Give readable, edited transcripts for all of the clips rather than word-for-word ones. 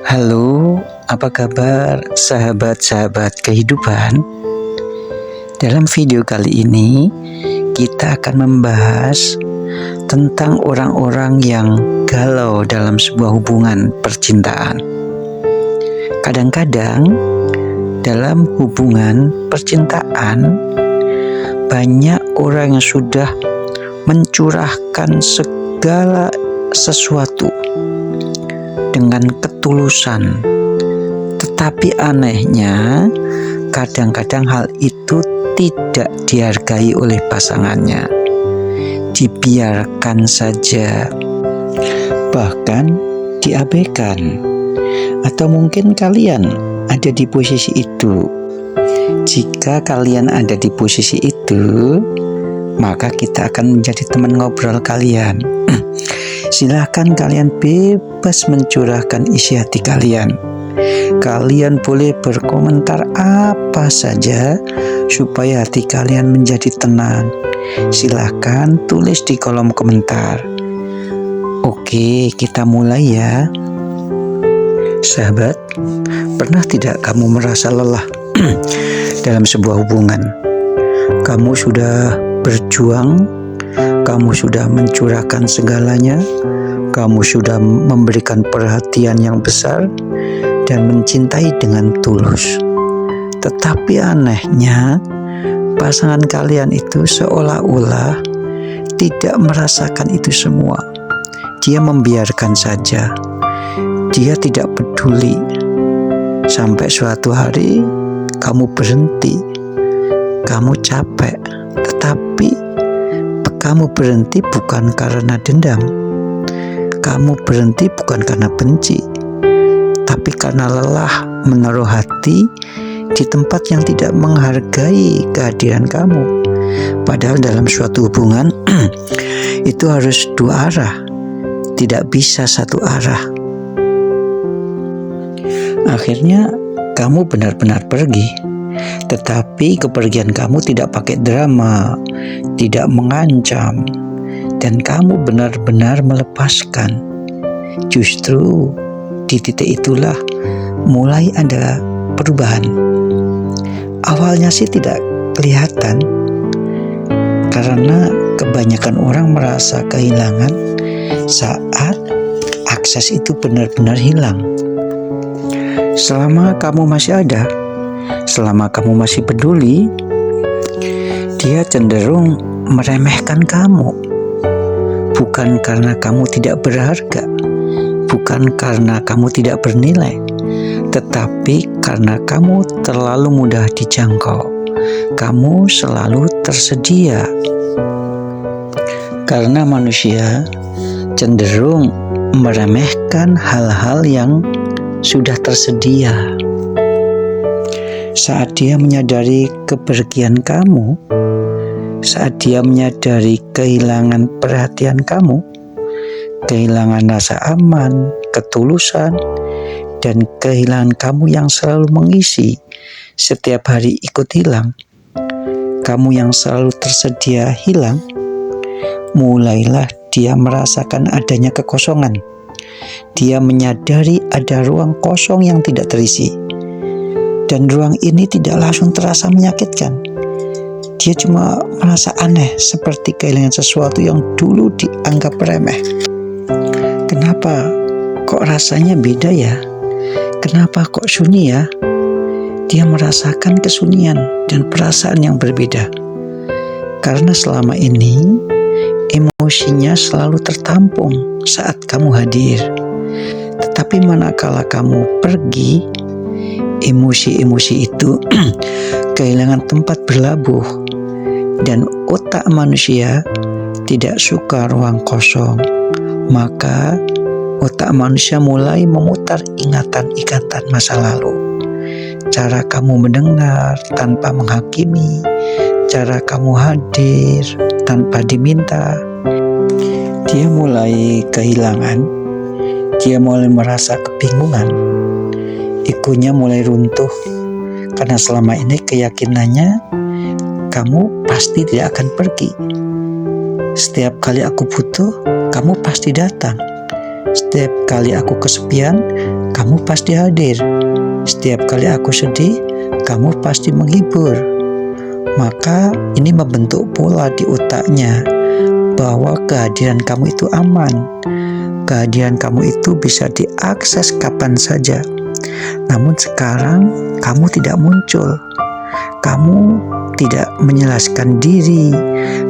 Halo, apa kabar sahabat-sahabat kehidupan? Dalam video kali ini, kita akan membahas tentang orang-orang yang galau dalam sebuah hubungan percintaan. Kadang-kadang, dalam hubungan percintaan, banyak orang yang sudah mencurahkan segala sesuatu dengan ketulusan, tetapi anehnya kadang-kadang hal itu tidak dihargai oleh pasangannya, dibiarkan saja, bahkan diabaikan. Atau mungkin kalian ada di posisi itu. Jika kalian ada di posisi itu, maka kita akan menjadi teman ngobrol kalian. Silahkan kalian bebas mencurahkan isi hati kalian. Kalian boleh berkomentar apa saja supaya hati kalian menjadi tenang. Silahkan tulis di kolom komentar. Oke, kita mulai ya. Sahabat, pernah tidak kamu merasa lelah dalam sebuah hubungan? Kamu sudah berjuang, kamu sudah mencurahkan segalanya, kamu sudah memberikan perhatian yang besar dan mencintai dengan tulus. Tetapi anehnya, pasangan kalian itu seolah-olah tidak merasakan itu semua. Dia membiarkan saja. Dia tidak peduli. Sampai suatu hari kamu berhenti. Kamu capek, tetapi kamu berhenti bukan karena dendam. Kamu berhenti bukan karena benci, tapi karena lelah menaruh hati di tempat yang tidak menghargai kehadiran kamu. Padahal dalam suatu hubungan itu harus dua arah, tidak bisa satu arah. Akhirnya kamu benar-benar pergi, tetapi kepergian kamu tidak pakai drama, tidak mengancam, dan kamu benar-benar melepaskan. Justru di titik itulah mulai ada perubahan. Awalnya sih tidak kelihatan, karena kebanyakan orang merasa kehilangan saat akses itu benar-benar hilang. Selama kamu masih ada, selama kamu masih peduli, dia cenderung meremehkan kamu. Bukan karena kamu tidak berharga, bukan karena kamu tidak bernilai, tetapi karena kamu terlalu mudah dijangkau. Kamu selalu tersedia. Karena manusia cenderung meremehkan hal-hal yang sudah tersedia. Saat dia menyadari kepergian kamu, saat dia menyadari kehilangan perhatian kamu, kehilangan rasa aman, ketulusan, dan kehilangan kamu yang selalu mengisi setiap hari ikut hilang, kamu yang selalu tersedia hilang, mulailah dia merasakan adanya kekosongan. Dia menyadari ada ruang kosong yang tidak terisi. Dan ruang ini tidak langsung terasa menyakitkan. Dia cuma merasa aneh, seperti kehilangan sesuatu yang dulu dianggap remeh. Kenapa kok rasanya beda ya? Kenapa kok sunyi ya? Dia merasakan kesunyian dan perasaan yang berbeda. Karena selama ini emosinya selalu tertampung saat kamu hadir. Tetapi manakala kamu pergi, emosi-emosi itu kehilangan tempat berlabuh, dan otak manusia tidak suka ruang kosong. Maka otak manusia mulai memutar ingatan-ingatan masa lalu. Cara kamu mendengar tanpa menghakimi, cara kamu hadir tanpa diminta. Dia mulai kehilangan. Dia mulai merasa kebingungan. Egonya mulai runtuh karena selama ini keyakinannya kamu pasti tidak akan pergi. Setiap kali aku butuh, kamu pasti datang. Setiap kali aku kesepian, kamu pasti hadir. Setiap kali aku sedih, kamu pasti menghibur. Maka ini membentuk pola di otaknya bahwa kehadiran kamu itu aman. Kehadiran kamu itu bisa diakses kapan saja. Namun sekarang kamu tidak muncul. Kamu tidak menjelaskan diri,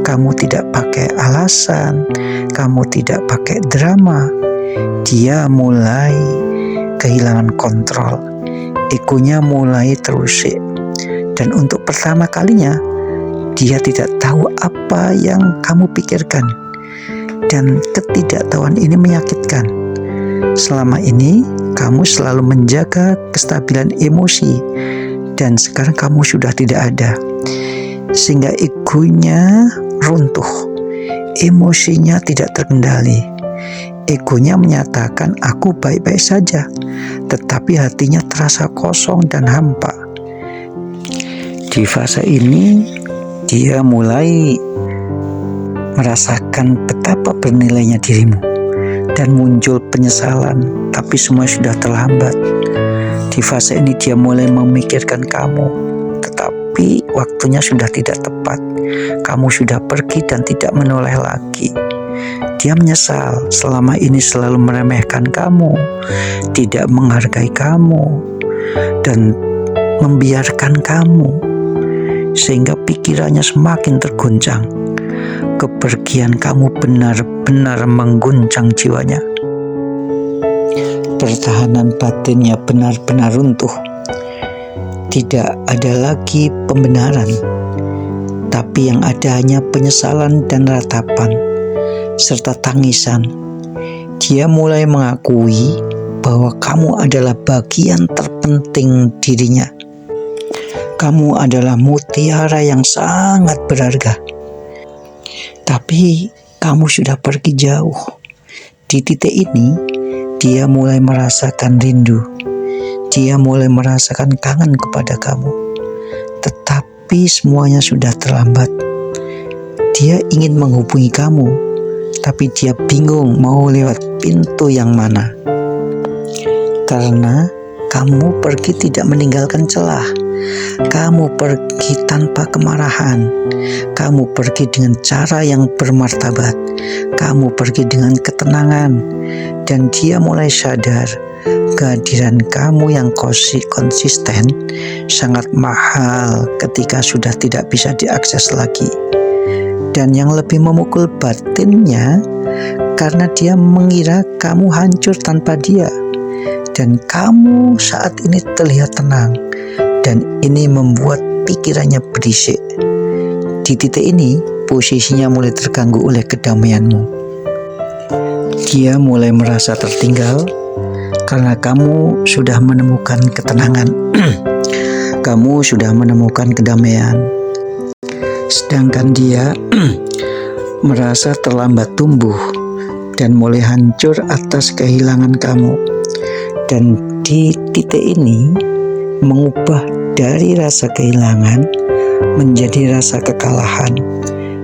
kamu tidak pakai alasan, kamu tidak pakai drama. Dia mulai kehilangan kontrol, egonya mulai terusik. Dan untuk pertama kalinya, dia tidak tahu apa yang kamu pikirkan. Dan ketidaktahuan ini menyakitkan. Selama ini, kamu selalu menjaga kestabilan emosi, dan sekarang kamu sudah tidak ada. Sehingga egonya runtuh, emosinya tidak terkendali. Egonya menyatakan aku baik-baik saja, tetapi hatinya terasa kosong dan hampa. Di fase ini, dia mulai merasakan betapa bernilainya dirimu dan muncul penyesalan, tapi semua sudah terlambat. Di fase ini dia mulai memikirkan kamu, tetapi waktunya sudah tidak tepat. Kamu sudah pergi dan tidak menoleh lagi. Dia menyesal selama ini selalu meremehkan kamu, tidak menghargai kamu, dan membiarkan kamu, sehingga pikirannya semakin terguncang. Kepergian kamu benar-benar mengguncang jiwanya. Pertahanan batinnya benar-benar runtuh. Tidak ada lagi pembenaran, tapi yang ada hanya penyesalan dan ratapan, serta tangisan. Dia mulai mengakui bahwa kamu adalah bagian terpenting dirinya. Kamu adalah mutiara yang sangat berharga. Tapi kamu sudah pergi jauh. Di titik ini, dia mulai merasakan rindu. Dia mulai merasakan kangen kepada kamu. Tetapi semuanya sudah terlambat. Dia ingin menghubungi kamu, tapi dia bingung mau lewat pintu yang mana. Karena kamu pergi tidak meninggalkan celah. Kamu pergi tanpa kemarahan. Kamu pergi dengan cara yang bermartabat. Kamu pergi dengan ketenangan. Dan dia mulai sadar kehadiran kamu yang konsisten sangat mahal ketika sudah tidak bisa diakses lagi. Dan yang lebih memukul batinnya karena dia mengira kamu hancur tanpa dia. Dan kamu saat ini terlihat tenang. Dan ini membuat pikirannya berisik. Di titik ini, posisinya mulai terganggu oleh kedamaianmu. Dia mulai merasa tertinggal karena kamu sudah menemukan ketenangan. Kamu sudah menemukan kedamaian. Sedangkan dia merasa terlambat tumbuh dan mulai hancur atas kehilangan kamu. Dan di titik ini, mengubah dari rasa kehilangan menjadi rasa kekalahan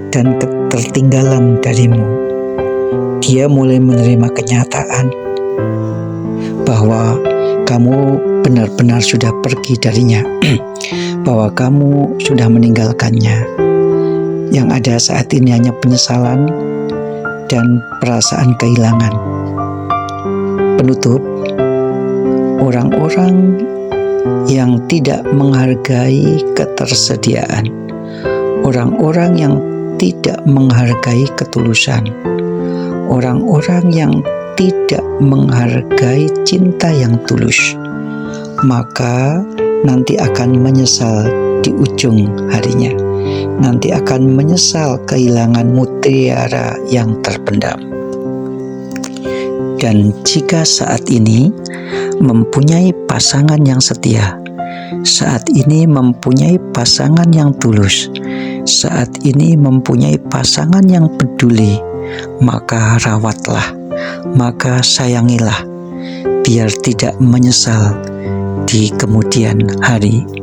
dan ketertinggalan darimu. Dia mulai menerima kenyataan bahwa kamu benar-benar sudah pergi darinya, bahwa kamu sudah meninggalkannya. Yang ada saat ini hanya penyesalan dan perasaan kehilangan. Penutup, orang-orang yang tidak menghargai ketersediaan, orang-orang yang tidak menghargai ketulusan, orang-orang yang tidak menghargai cinta yang tulus, maka nanti akan menyesal di ujung harinya. Nanti akan menyesal kehilangan mutiara yang terpendam. Dan jika saat ini mempunyai pasangan yang setia, saat ini mempunyai pasangan yang tulus, saat ini mempunyai pasangan yang peduli, maka rawatlah, maka sayangilah, biar tidak menyesal di kemudian hari.